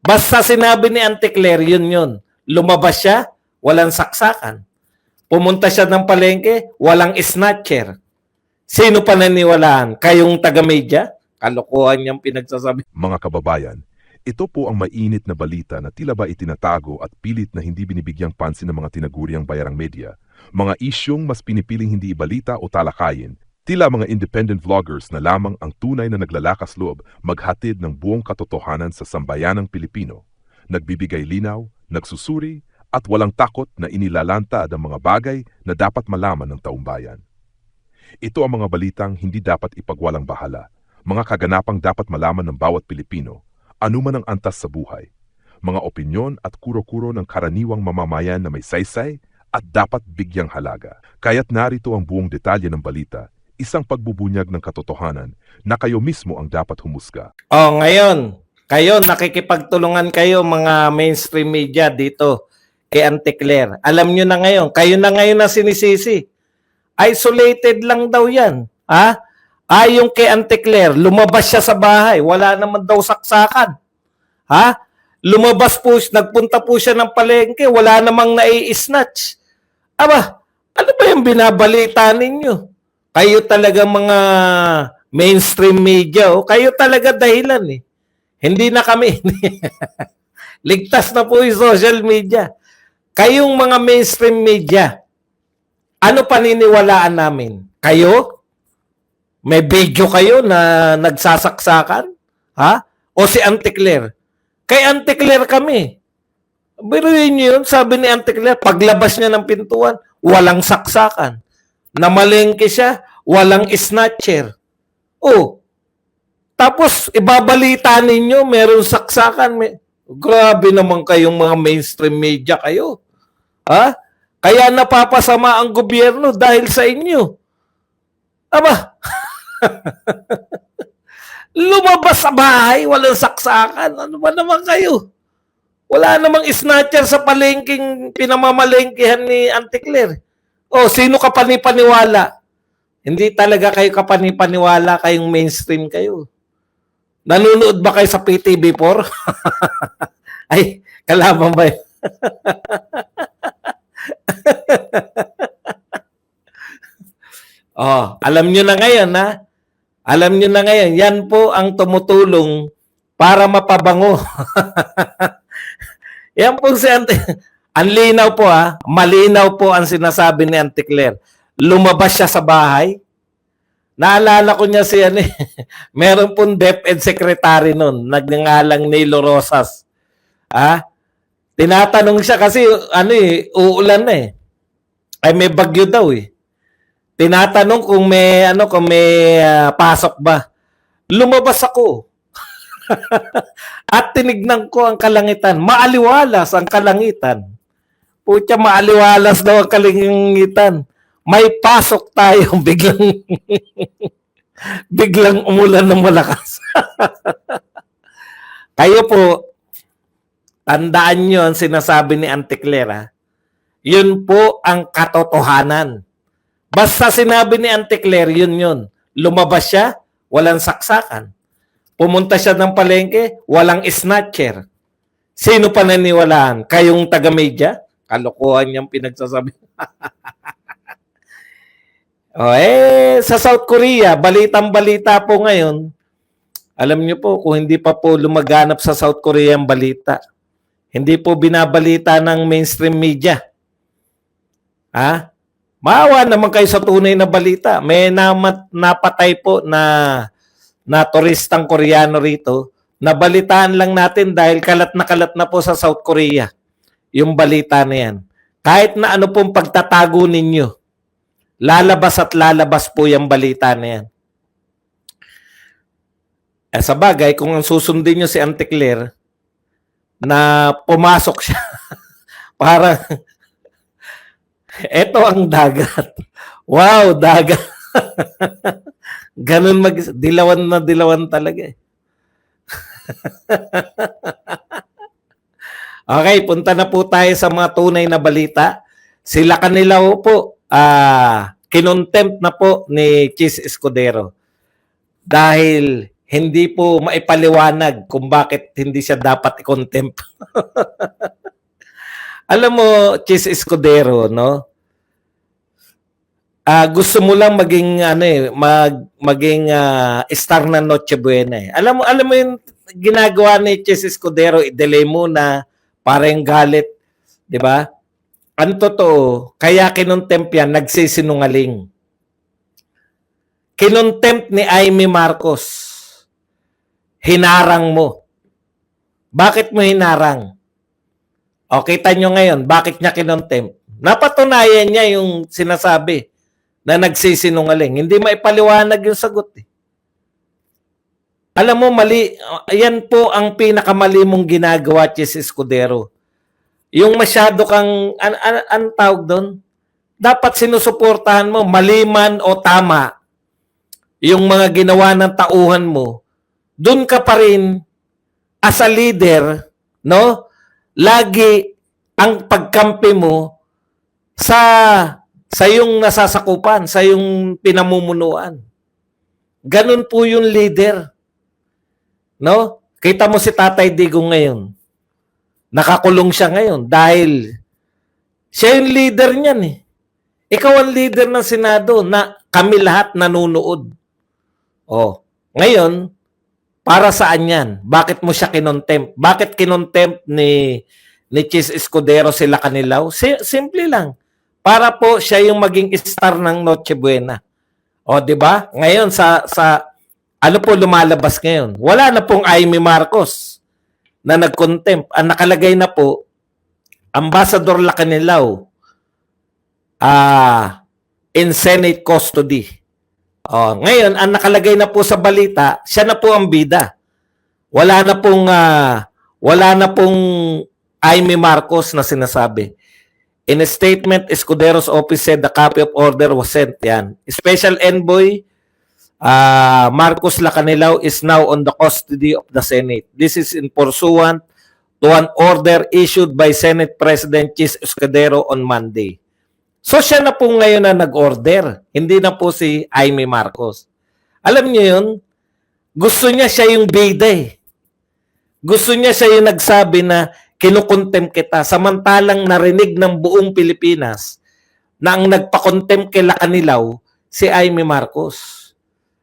Basta sinabi ni Auntie Claire, yun. Lumabas siya, walang saksakan. Pumunta siya ng palengke, walang snatcher. Sino pa naniwalaan? Kayong taga-media? Kalokohan niyang pinagsasabi. Mga kababayan, ito po ang mainit na balita na tila ba itinatago at pilit na hindi binibigyang pansin ng mga tinaguriang bayarang media. Mga isyong mas pinipiling hindi ibalita o talakayin. Tila mga independent vloggers na lamang ang tunay na naglalakas loob maghatid ng buong katotohanan sa sambayanang Pilipino. Nagbibigay linaw, nagsusuri, at walang takot na inilalantad ang mga bagay na dapat malaman ng taumbayan. Ito ang mga balitang hindi dapat ipagwalang bahala. Mga kaganapang dapat malaman ng bawat Pilipino, anuman ang antas sa buhay. Mga opinyon at kuro-kuro ng karaniwang mamamayan na may saysay at dapat bigyang halaga. Kaya't narito ang buong detalye ng balita, isang pagbubunyag ng katotohanan na kayo mismo ang dapat humusga. Ngayon, kayo, nakikipagtulungan kayo mga mainstream media dito kay Auntie Claire. Alam nyo na ngayon, kayo na ngayon na sinisisi. Isolated lang daw yan. Ha? Yung kay Auntie Claire, lumabas siya sa bahay. Wala naman daw saksakan. Ha? Lumabas po, nagpunta po siya ng palengke. Wala namang nai-snatch. Aba, ano ba yung binabalita ninyo? Kayo talaga mga mainstream media. Kayo talaga dahilan eh. Hindi na kami. Ligtas na po yung social media. Kayong mga mainstream media, ano paniniwalaan namin? Kayo? May video kayo na nagsasaksakan? Ha? O si Auntie Claire? Kay Auntie Claire kami. Biruin niyo yun, sabi ni Auntie Claire, paglabas niya ng pintuan, walang saksakan. Namalengke siya, walang snatcher. Tapos ibabalita ninyo, meron saksakan. Grabe naman kayong mga mainstream media kayo. Ha? Kaya napapasama ang gobyerno dahil sa inyo. Aba, lumabas sa bahay, walang saksakan. Ano ba naman kayo? Wala namang snatcher sa palengking pinamamalengkehan ni Auntie Claire. Sino ka panipaniwala? Hindi talaga kayo kapanipaniwala, kayong mainstream kayo. Nanonood ba kayo sa PTV4? Ay, kalaban ba yun? Alam nyo na ngayon, ha? Alam nyo na ngayon, yan po ang tumutulong para mapabango. Yan po si Auntie. Ang linaw po, ha? Malinaw po ang sinasabi ni Auntie Claire. Lumabas siya sa bahay. Naalala ko niya si meron pong DepEd secretary nun, nagngangalang Nilo Rosas. Tinatanong siya kasi uulan na eh. Ay may bagyo daw eh. Tinatanong kung may pasok ba. Lumabas ako. At tinignan ko ang kalangitan. Maaliwalas ang kalangitan. Putya, maaliwalas daw ang kalangitan. May pasok tayo, biglang umulan ng malakas. Kayo po, tandaan nyo ang sinasabi ni Auntie Claire. Yun po ang katotohanan. Basta sinabi ni Auntie Claire, yun. Lumabas siya, walang saksakan. Pumunta siya ng palengke, walang snatcher. Sino pa naniwalaan? Kayong taga-media? Kalokohan niyang pinagsasabi. Sa South Korea, balitang-balita po ngayon. Alam niyo po, kung hindi pa po lumaganap sa South Korea ang balita, hindi po binabalita ng mainstream media. Maawa naman kayo sa tunay na balita. May napatay po na turistang Koreano rito. Nabalitaan lang natin dahil kalat na po sa South Korea yung balita na yan. Kahit na ano pong pagtatago ninyo, lalabas at lalabas po yung balita na yan. Sa bagay, kung ang susundin nyo si Auntie Claire, na pumasok siya, para, eto ang dagat. Wow, dagat. Ganun dilawan na dilawan talaga eh. Okay, punta na po tayo sa mga tunay na balita. Sila kanila po, kinontempt na po ni Chis Escudero. Dahil hindi po maipaliwanag kung bakit hindi siya dapat i-contempt. Alam mo, Chis Escudero, no? Gusto mo lang maging maging star ng Noche Buena eh. Alam mo yung ginagawa ni Chis Escudero, i-delay muna para yung galit, 'di ba? Ang totoo, kaya kinontempt yan, nagsisinungaling. Kinontempt ni Amy Marcos. Hinarang mo. Bakit mo hinarang? O, kita nyo ngayon, bakit niya kinontempt? Napatunayan niya yung sinasabi na nagsisinungaling. Hindi maipaliwanag yung sagot eh. Alam mo, mali. Yan po ang pinakamali mong ginagawa, Chis Escudero. Yung masyado kang, an tawag doon? Dapat sinusuportahan mo, mali man o tama, yung mga ginawa ng tauhan mo, doon ka pa rin as a leader, no? Lagi ang pagkampi mo sa yung nasasakupan, sa yung pinamumunuan. Ganun po yung leader. No? Kita mo si Tatay Digong ngayon. Nakakulong siya ngayon dahil siya yung leader niyan eh. Ikaw ang leader ng Senado na kami lahat nanonood. Oh, ngayon, para saan yan? Bakit mo siya kinontempt? Bakit kinontempt ni Chis Escudero sila Kanilaw? Simple lang. Para po siya yung maging star ng Noche Buena. O, di ba? Ngayon, ano po lumalabas ngayon? Wala na pong Amy Marcos na nag-contempt. Ang nakalagay na po, Ambassador Lacanilaw in Senate custody. Oh, ngayon, ang nakalagay na po sa balita, siya na po ang bida. Wala na pong Amy Marcos na sinasabi. In a statement, Escudero's office said the copy of order was sent. Yan. Special Envoy Marcos Lacanilaw is now on the custody of the Senate. This is in pursuant to an order issued by Senate President Chis Escudero on Monday. So siya na po ngayon na nag-order. Hindi na po si Amy Marcos. Alam niyo yun? Gusto niya siya yung bida eh. Gusto niya siya yung nagsabi na kinukontempt kita. Samantalang narinig ng buong Pilipinas na ang nagpakontempt kay Lacanilaw si Amy Marcos.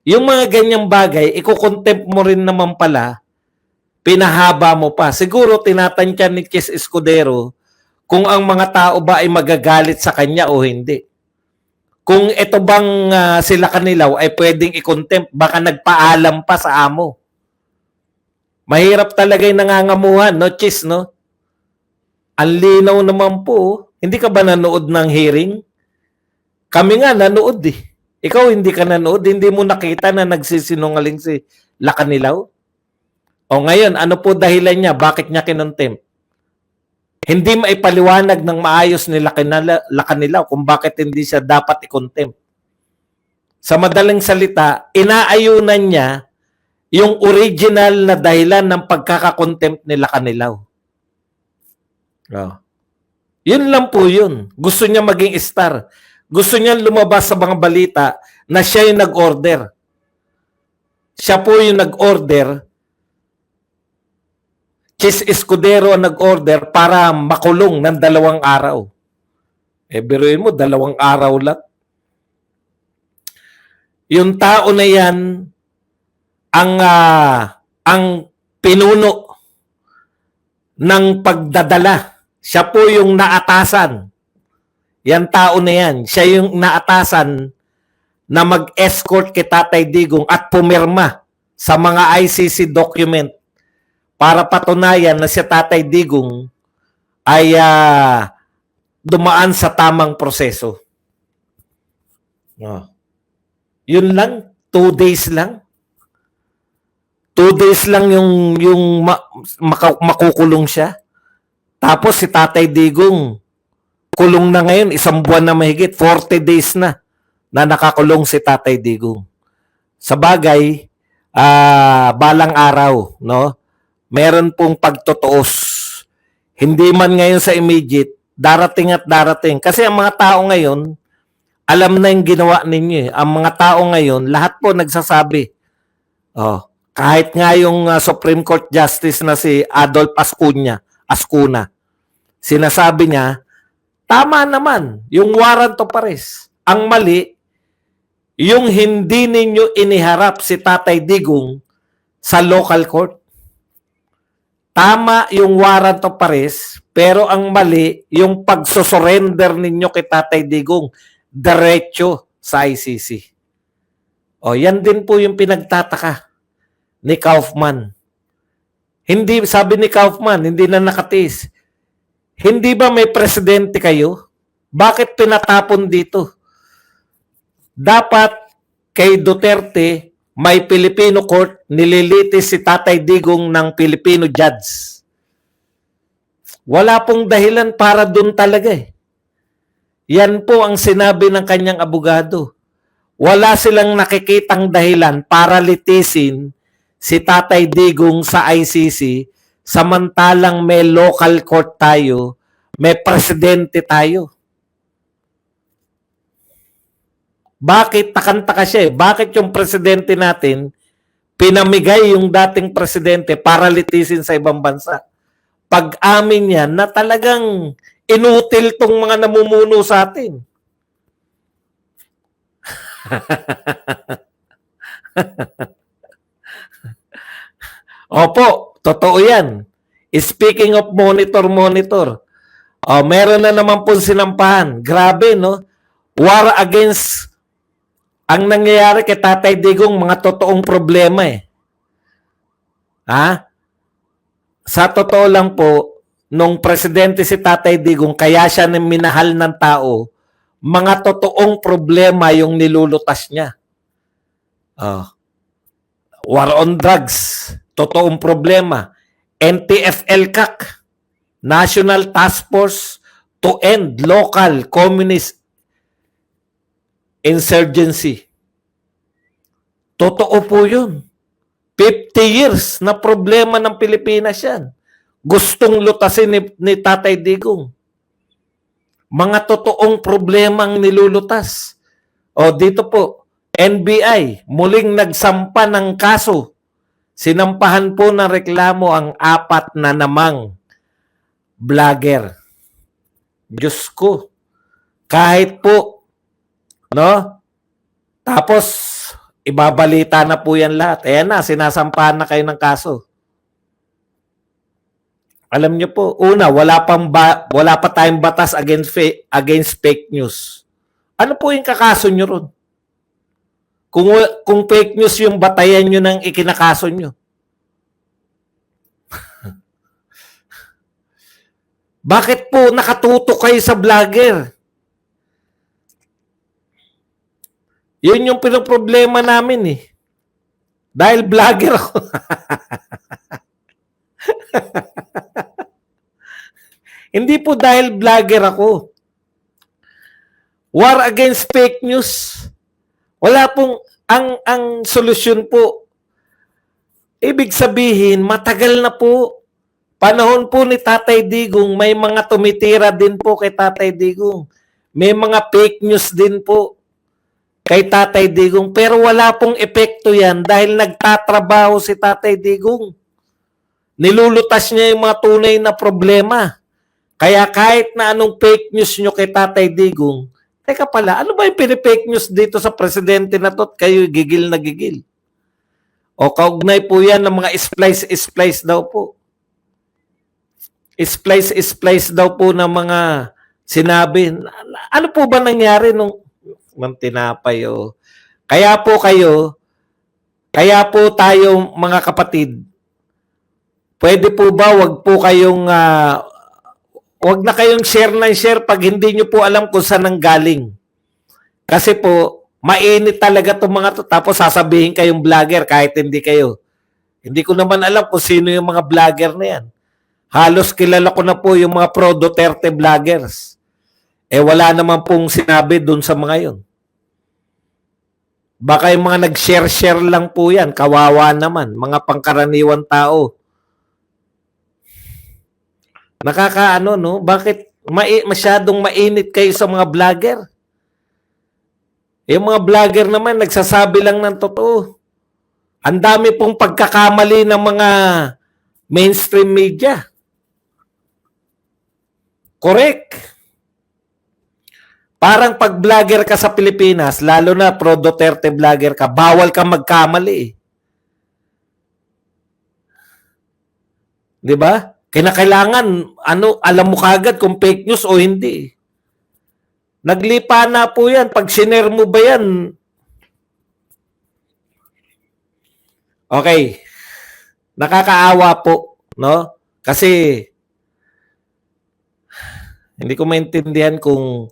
Yung mga ganyang bagay, ikukontempt mo rin naman pala, pinahaba mo pa. Siguro tinatantya ni Chis Escudero kung ang mga tao ba ay magagalit sa kanya o hindi. Kung ito bang sila Kanilaw ay pwedeng i-contempt, baka nagpaalam pa sa amo. Mahirap talaga yung nangangamuhan, no, Chis, no? Ang linaw naman po. Hindi ka ba nanood ng hearing? Kami nga nanood eh. Ikaw hindi ka nanood, hindi mo nakita na nagsisinungaling si Lacanilaw? O ngayon, ano po dahilan niya? Bakit niya kinontempt? Hindi maipaliwanag ng maayos ni Lacanilaw kung bakit hindi siya dapat i-contempt. Sa madaling salita, inaayunan niya yung original na dahilan ng pagkakakontempt ni Lacanilaw. Oh. Yun lang po yun. Gusto niya maging star. Gusto niya lumabas sa mga balita na siya yung nag-order. Siya po yung nag-order. Chis Escudero ang nag-order para makulong ng 2 araw. Biruin mo, 2 araw lang. Yung tao na yan, ang pinuno ng pagdadala. Siya po yung naatasan. Yan tao na yan. Siya yung naatasan na mag-escort kay Tatay Digong at pumirma sa mga ICC document para patunayan na si Tatay Digong ay dumaan sa tamang proseso. Yun lang, 2 days lang. 2 days lang yung makukulong siya. Tapos si Tatay Digong, kulong na ngayon, 1 buwan na mahigit, 40 days na nakakulong si Tatay Digong. Sa bagay, balang araw, no? Meron pong pagtutuos. Hindi man ngayon sa immediate, darating at darating. Kasi ang mga tao ngayon, alam na yung ginawa ninyo. Ang mga tao ngayon, lahat po nagsasabi, Kahit nga yung Supreme Court Justice na si Adolf Ascuna, sinasabi niya, tama naman yung warrant of arrest. Ang mali, yung hindi ninyo iniharap si Tatay Digong sa local court. Tama yung warrant of arrest, pero ang mali, yung pagsusurrender ninyo kay Tatay Digong, diretso sa ICC. O, yan din po yung pinagtataka ni Kaufman. Hindi, sabi ni Kaufman, hindi na nakatiis. Hindi ba may presidente kayo? Bakit pinatapon dito? Dapat kay Duterte, may Filipino court, nililitis si Tatay Digong ng Filipino judge. Wala pong dahilan para dun talaga eh. Yan po ang sinabi ng kanyang abogado. Wala silang nakikitang dahilan para litisin si Tatay Digong sa ICC, samantalang may local court tayo, may presidente tayo. Bakit takanta siya eh? Bakit yung presidente natin pinamigay yung dating presidente para litisin sa ibang bansa? Pag-amin yan na talagang inutil tong mga namumuno sa atin. Opo, totoo yan. Speaking of monitor, meron na naman po sinampahan. Grabe, no? War against ang nangyayari kay Tatay Digong, mga totoong problema eh. Ha? Sa totoo lang po, nung presidente si Tatay Digong, kaya siya minahal ng tao, mga totoong problema yung nilulutas niya. War on drugs, totoong problema. NTF-ELCAC, National Task Force to End Local Communist Insurgency. Totoo po yun. 50 years na problema ng Pilipinas yan. Gustong lutasin ni Tatay Digong. Mga totoong problema ang nilulutas. O dito po, NBI, muling nagsampa ng kaso. Sinampahan po ng reklamo ang 4 na namang vlogger. Diyos ko. Kahit po, no? Tapos, ibabalita na po yan lahat. Ayan na, sinasampahan na kayo ng kaso. Alam niyo po, una, wala pa tayong batas against fake news. Ano po yung kakaso niyo ron? Kung fake news yung batayan nyo ng ikinakaso nyo. Bakit po nakatutok kayo sa vlogger? Yun yung pinoproblema namin eh. Dahil vlogger ako. Hindi po dahil vlogger ako. War against fake news. Wala pong, ang solusyon po, ibig sabihin, matagal na po. Panahon po ni Tatay Digong, may mga tumitira din po kay Tatay Digong. May mga fake news din po kay Tatay Digong. Pero wala pong epekto yan dahil nagtatrabaho si Tatay Digong. Nilulutas niya yung mga tunay na problema. Kaya kahit na anong fake news nyo kay Tatay Digong, teka pala, ano ba yung pinipake news dito sa presidente na to? Kayo gigil na gigil. O kaugnay po yan ng mga splice daw po. Splice daw po ng mga sinabi. Ano po ba nangyari nung tinapay o? Kaya po tayo mga kapatid, pwede po ba wag na kayong share pag hindi nyo po alam kung saan nanggaling. Kasi po, mainit talaga itong mga to. Tapos sasabihin kayong vlogger kahit hindi kayo. Hindi ko naman alam kung sino yung mga vlogger na yan. Halos kilala ko na po yung mga pro-Duterte vloggers. Wala naman pong sinabi dun sa mga yun. Baka yung mga nag-share lang po yan. Kawawa naman. Mga pangkaraniwan tao. Nakakaano, no? Bakit masyadong mainit kayo sa mga vlogger? Yung mga vlogger naman, nagsasabi lang ng totoo. Ang dami pong pagkakamali ng mga mainstream media. Correct. Parang pag vlogger ka sa Pilipinas, lalo na pro Duterte vlogger ka, bawal ka magkamali. 'Di ba? Kinakailangan alam mo kagad kung fake news o hindi. Naglipa na po 'yan. Pag sinare mo ba 'yan? Okay. Nakakaawa po, no? Kasi hindi ko maintindihan kung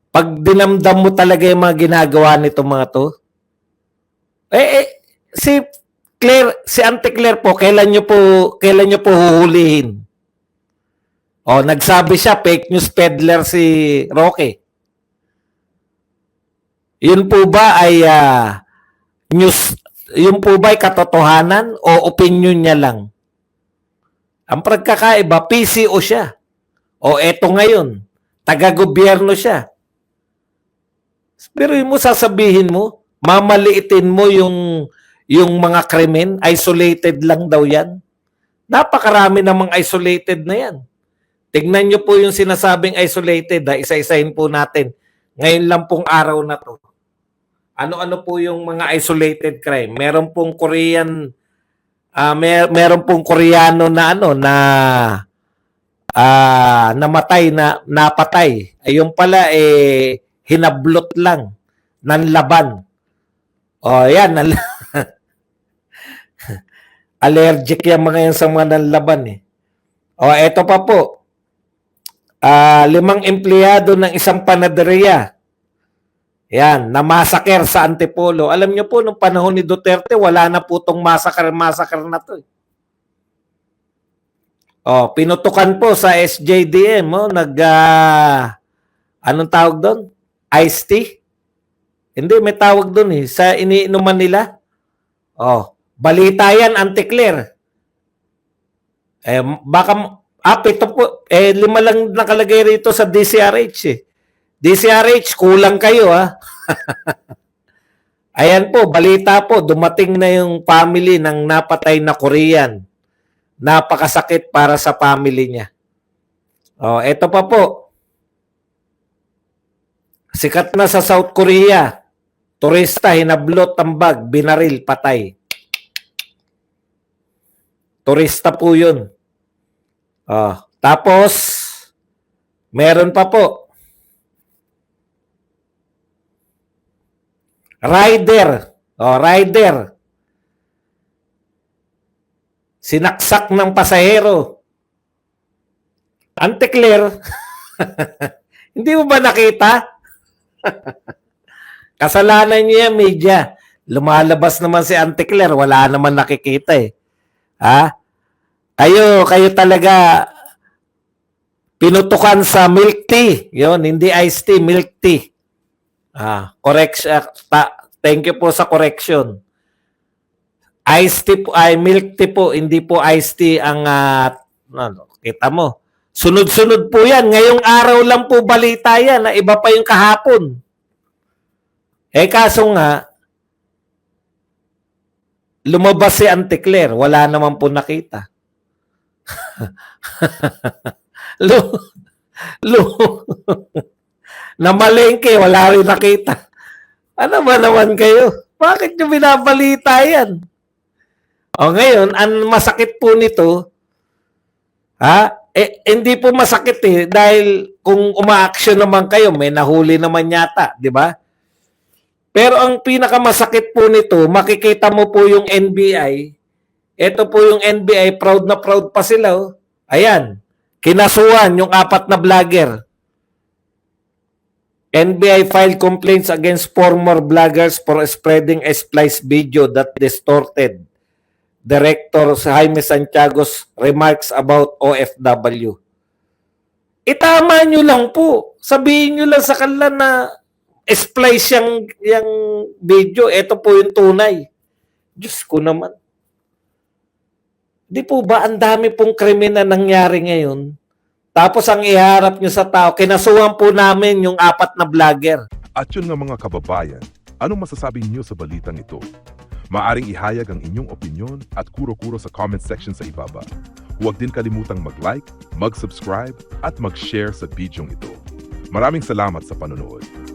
pag dinamdam mo talaga yung mga ginagawa nito mga to. Si Claire, si Auntie Claire po, kailan nyo po huhulihin? O, nagsabi siya, fake news peddler si Roque. Yun po ba ay news, yun po ba ay katotohanan o opinion niya lang? Ang pagkakaiba, PCO siya. O eto ngayon, taga-gobyerno siya. Pero yung mo sasabihin mo, mamaliitin mo yung mga krimen, isolated lang daw yan. Napakarami namang isolated na yan. Tignan nyo po yung sinasabing isolated, isa-isahin po natin. Ngayon lang pong araw na to. Ano-ano po yung mga isolated crime? Meron pong Korean, meron pong Koreano na namatay na napatay. Ayun pala hinablot lang ng laban. O yan, allergic yung mga yan sa mga nanlaban eh. O eto pa po. 5 empleyado ng isang panaderia. Yan, namasaker sa Antipolo. Alam niyo po, nung panahon ni Duterte, wala na po itong massacre na to. O, pinutukan po sa SJDM. Anong tawag doon? Iced tea? Hindi, may tawag doon eh. Sa iniinuman nila. Oh, balita yan, Auntie Claire. Ito po, 5 lang nakalagay rito sa DCRH eh. DCRH, kulang kayo ha. Ayan po, balita po, dumating na yung family ng napatay na Korean. Napakasakit para sa family niya. Oh, ito pa po. Sikat na sa South Korea. Turista, hinablot ang bag, binaril, patay. Turista po yun. Tapos, meron pa po. Rider. Rider. Sinaksak ng pasahero. Auntie Claire, hindi mo ba nakita? Kasalanan niya yung media. Lumalabas naman si Auntie Claire, wala naman nakikita eh. Ha? Kayo talaga pinutukan sa milk tea. Yun, hindi iced tea, milk tea. Correction. Thank you po sa correction. Iced tea po, milk tea po, hindi po iced tea ang kita mo. Sunod-sunod po yan. Ngayong araw lang po balita yan na iba pa yung kahapon. Kaso nga, lumabas si Auntie Claire, wala naman po nakita. Namalengke, wala rin nakita. Ano ba naman kayo? Bakit nyo binabalita yan? O ngayon, ang masakit po nito, hindi po masakit eh, dahil kung uma-action naman kayo, may nahuli naman yata, di ba? Pero ang pinakamasakit po nito, makikita mo po yung NBI. Ito po yung NBI, proud na proud pa sila. Oh. Ayan, kinasuhan yung 4 na vlogger. NBI filed complaints against former vloggers for spreading a spliced video that distorted Director Jaime Santiago's remarks about OFW. Itama nyo lang po. Sabihin nyo lang sa kanila na splice yung video. Ito po yung tunay. Diyos ko naman. Di po ba ang dami pong krimen na nangyari ngayon? Tapos ang iharap nyo sa tao, kinasuhan po namin yung 4 na vlogger. At yun nga mga kababayan, anong masasabi niyo sa balitang ito? Maaring ihayag ang inyong opinyon at kuro-kuro sa comment section sa ibaba. Huwag din kalimutang mag-like, mag-subscribe at mag-share sa bidyong ito. Maraming salamat sa panonood.